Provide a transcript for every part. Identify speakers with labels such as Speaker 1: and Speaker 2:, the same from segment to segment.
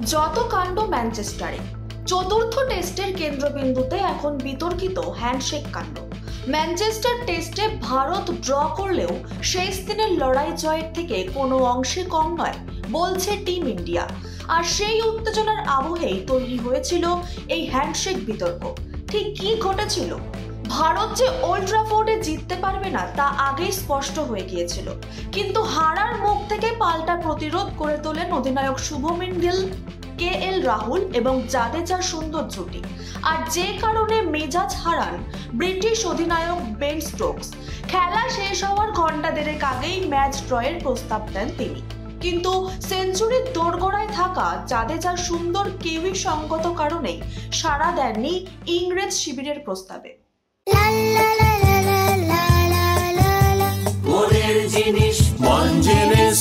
Speaker 1: যত কাণ্ড ম্যানচেস্টারে। চতুর্থ টেস্টের কেন্দ্রবিন্দুতে এখন বিতর্কিত হ্যান্ডশেক কাণ্ড। ম্যানচেস্টার টেস্টে ভারত ড্র করলেও শেষ দিনের লড়াই জয়ের থেকে কোনো অংশে কম নয় বলছে টিম ইন্ডিয়া। আর সেই উত্তেজনার আবহেই তৈরি হয়েছিল এই হ্যান্ডশেক বিতর্ক। ঠিক কি ঘটেছিল? ভারত যে ওল্ড ট্রাফোর্ডে জিততে পারবে না তা আগেই স্পষ্ট হয়ে গিয়েছিল, কিন্তু হারার মুখ থেকে পাল্টা প্রতিরোধ করে তোলেন অধিনায়ক শুভমান গিল, KL রাহুল এবং জাদেজার সুন্দর জুটি। আর যে কারণে মেজাজ হারান ব্রিটিশ অধিনায়ক বেন স্টোকস। খেলা শেষ হওয়ার ঘন্টা দেড়েক আগেই ম্যাচ ড্রয়ের প্রস্তাব দেন তিনি, কিন্তু সেঞ্চুরির দোরগোড়ায় থাকা জাদেজার সুন্দর কিউই সঙ্গত কারণেই সাড়া দেননি ইংরেজ শিবিরের প্রস্তাবে।
Speaker 2: মনের জিনিস মন জিনিস,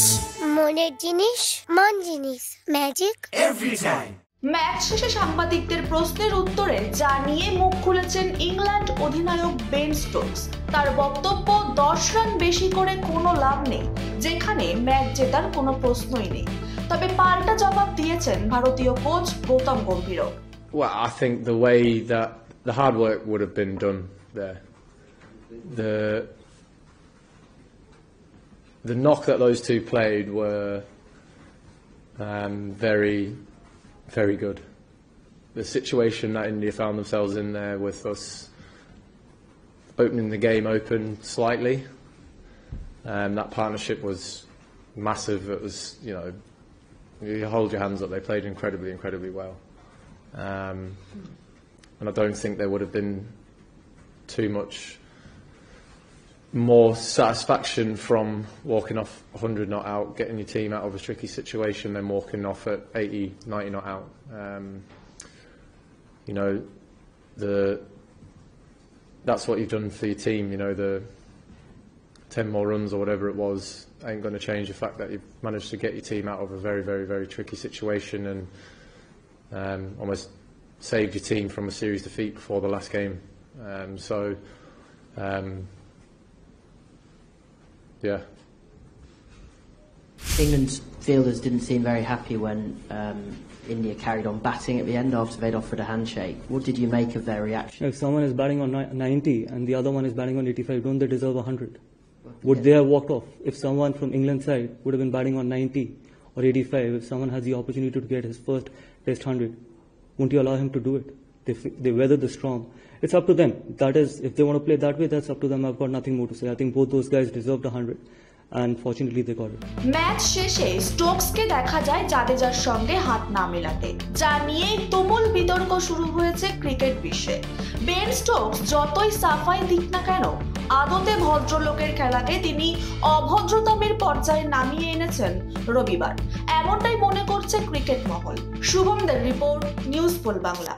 Speaker 3: মনের জিনিস মন জিনিস, ম্যাজিক
Speaker 2: এভরি টাইম।
Speaker 1: ম্যাচ শেষে সাংবাদিকদের প্রশ্নের উত্তরে যা নিয়ে মুখ খুলেছেন ইংল্যান্ড অধিনায়ক বেন স্টোকস, তার বক্তব্য 10 রান বেশি করে কোনো লাভ নেই, যেখানে ম্যাচ জেতার কোনো প্রশ্নই নেই। তবে পাল্টা জবাব দিয়েছেন ভারতীয় কোচ গৌতম গম্ভীরও।
Speaker 4: Well, I think the way that the hard work would have been done there, the knock that those two played were very, very good. The situation that India found themselves in there with us opening the game open slightly, that partnership was massive. It was, you know, you hold your hands up. They played incredibly, incredibly well. And I don't think there would have been too much more satisfaction from walking off 100 not out, getting your team out of a tricky situation, than walking off at 80, 90 not out. You know, that's what you've done for your team. You know, the 10 more runs or whatever it was ain't going to change the fact that you've managed to get your team out of a very, very, very tricky situation and almost saved your team from a series defeat before the last game. Yeah.
Speaker 5: England's fielders didn't seem very happy when India carried on batting at the end after they'd offered a handshake. What did you make of their reaction?
Speaker 6: If someone is batting on 90 and the other one is batting on 85, don't they deserve 100? Would they have walked off? If someone from England's side would have been batting on 90 or 85, if someone has the opportunity to get his first Test 100, won't you allow him to do it? They weather the storm. It's up to them. That is, if they want to play that way, that's up to them. I've got nothing more to say. I think both those guys deserved 100. And fortunately they got it.
Speaker 1: Match শেষে স্টোকসকে দেখা যায় জাদেজার সঙ্গে হাত না মেলাতে, যা নিয়ে তুমুল বিতর্ক শুরু হয়েছে ক্রিকেট বিশ্বে। বেন স্টোকস যতই সাফাই দিক না কেন, আদতে ভদ্রলোকের খেলাকে তিনি অভদ্রতমের পর্যায়ে নামিয়ে এনেছেন রবিবার, এমনটাই মনে করছে ক্রিকেট মহল। শুভমদের রিপোর্ট, নিউজ পোল বাংলা।